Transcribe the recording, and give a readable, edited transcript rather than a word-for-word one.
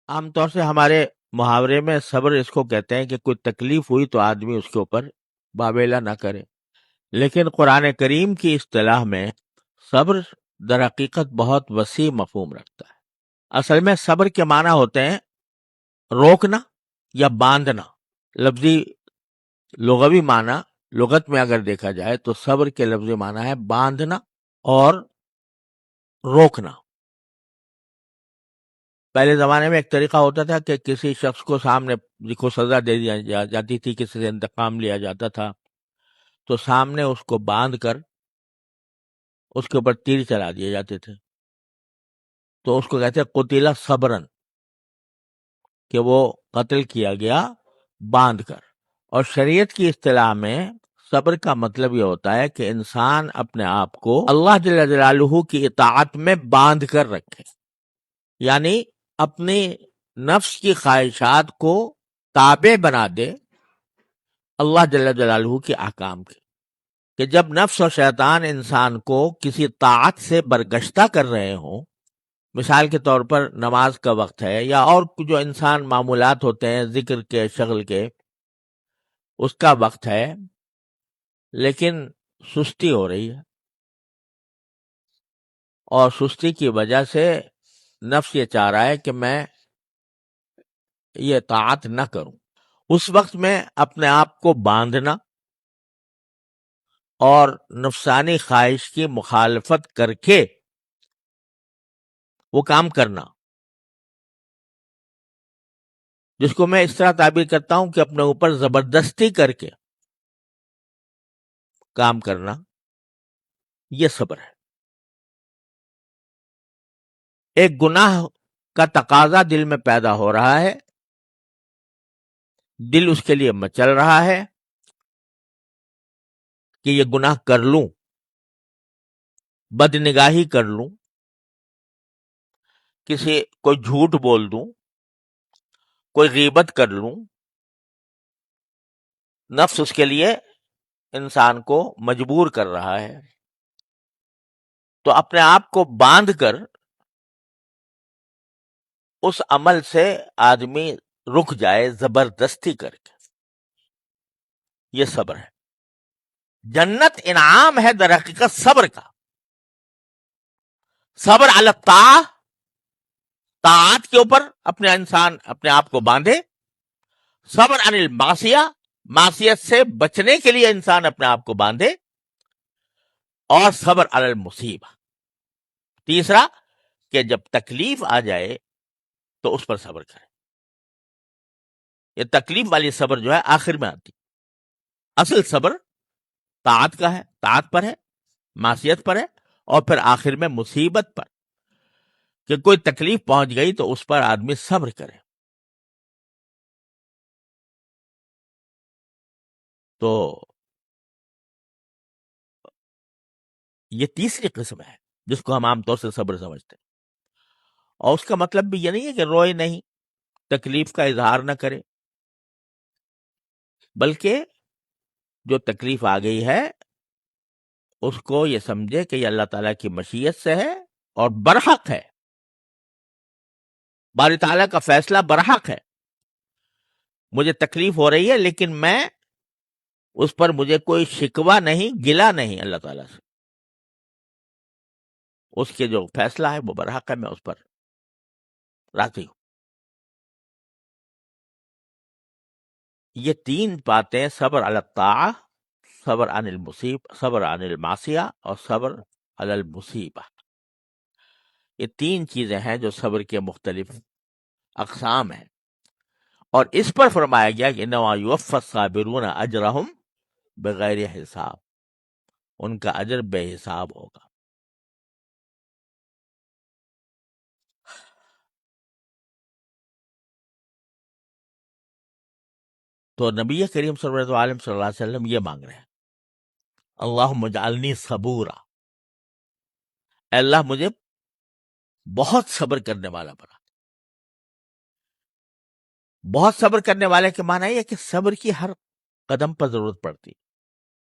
عام طور سے ہمارے محاورے میں صبر اس کو کہتے ہیں کہ کوئی تکلیف ہوئی تو آدمی اس کے اوپر باویلا نہ کرے، لیکن قرآن کریم کی اصطلاح میں صبر در حقیقت بہت وسیع مفہوم رکھتا ہے۔ اصل میں صبر کے معنی ہوتے ہیں روکنا یا باندھنا۔ لفظی لغوی معنی لغت میں اگر دیکھا جائے تو صبر کے لفظی معنی ہے باندھنا اور روکنا۔ پہلے زمانے میں ایک طریقہ ہوتا تھا کہ کسی شخص کو سامنے کو سزا دے دی جاتی تھی، کسی سے انتقام لیا جاتا تھا، تو سامنے اس کو باندھ کر اس کے اوپر تیر چلا دیے جاتے تھے، تو اس کو کہتے ہیں قتل صبرن، کہ وہ قتل کیا گیا باندھ کر۔ اور شریعت کی اصطلاح میں صبر کا مطلب یہ ہوتا ہے کہ انسان اپنے آپ کو اللہ جل جلالہ کی اطاعت میں باندھ کر رکھے، یعنی اپنی نفس کی خواہشات کو تابع بنا دے اللہ جل جلالہ کے احکام کے، کہ جب نفس اور شیطان انسان کو کسی طاعت سے برگشتہ کر رہے ہوں، مثال کے طور پر نماز کا وقت ہے یا اور جو انسان معمولات ہوتے ہیں ذکر کے شغل کے، اس کا وقت ہے، لیکن سستی ہو رہی ہے اور سستی کی وجہ سے نفس یہ چاہ رہا ہے کہ میں یہ طاعت نہ کروں، اس وقت میں اپنے آپ کو باندھنا اور نفسانی خواہش کی مخالفت کر کے وہ کام کرنا، جس کو میں اس طرح تعبیر کرتا ہوں کہ اپنے اوپر زبردستی کر کے کام کرنا، یہ صبر ہے۔ ایک گناہ کا تقاضا دل میں پیدا ہو رہا ہے، دل اس کے لیے مچل رہا ہے کہ یہ گناہ کر لوں، بد نگاہی کر لوں، کسی کوئی جھوٹ بول دوں، کوئی غیبت کر لوں، نفس اس کے لیے انسان کو مجبور کر رہا ہے، تو اپنے آپ کو باندھ کر اس عمل سے آدمی رک جائے زبردستی کر کے، یہ صبر ہے۔ جنت انعام ہے در حقیقت صبر کا۔ صبر علی الطاعہ، طاعت کے اوپر اپنے انسان اپنے آپ کو باندھے، صبر عن المعصیہ، معصیت سے بچنے کے لیے انسان اپنے آپ کو باندھے، اور صبر علی المصیبہ، تیسرا کہ جب تکلیف آ جائے تو اس پر صبر کرے۔ یہ تکلیف والی صبر جو ہے آخر میں آتی، اصل صبر طاعت کا ہے، طاعت پر ہے، معصیت پر ہے، اور پھر آخر میں مصیبت پر، کہ کوئی تکلیف پہنچ گئی تو اس پر آدمی صبر کرے۔ تو یہ تیسری قسم ہے جس کو ہم عام طور سے صبر سمجھتے ہیں، اور اس کا مطلب بھی یہ نہیں ہے کہ روئے نہیں، تکلیف کا اظہار نہ کرے، بلکہ جو تکلیف آ گئی ہے اس کو یہ سمجھے کہ یہ اللہ تعالیٰ کی مشیت سے ہے اور برحق ہے، باری تعالیٰ کا فیصلہ برحق ہے، مجھے تکلیف ہو رہی ہے لیکن میں اس پر مجھے کوئی شکوہ نہیں، گلہ نہیں اللہ تعالیٰ سے، اس کے جو فیصلہ ہے وہ برحق ہے، میں اس پر راضی ہوں۔ یہ تین باتیں، صبر علی الطاعہ، صبر عن صبر عن المعصیہ، اور صبر علی المصیبہ، یہ تین چیزیں ہیں جو صبر کے مختلف اقسام ہیں، اور اس پر فرمایا گیا کہ انما یوفی الصابرون اجرہم بغیر حساب، ان کا اجر بے حساب ہوگا۔ تو نبی کریم صلی اللہ علیہ وسلم یہ مانگ رہے ہیں، اللہم اجعلنی صبورا، اے اللہ مجھے بہت صبر کرنے والا بنا۔ بہت صبر کرنے والے کے معنی یہ کہ صبر کی ہر قدم پر ضرورت پڑتی،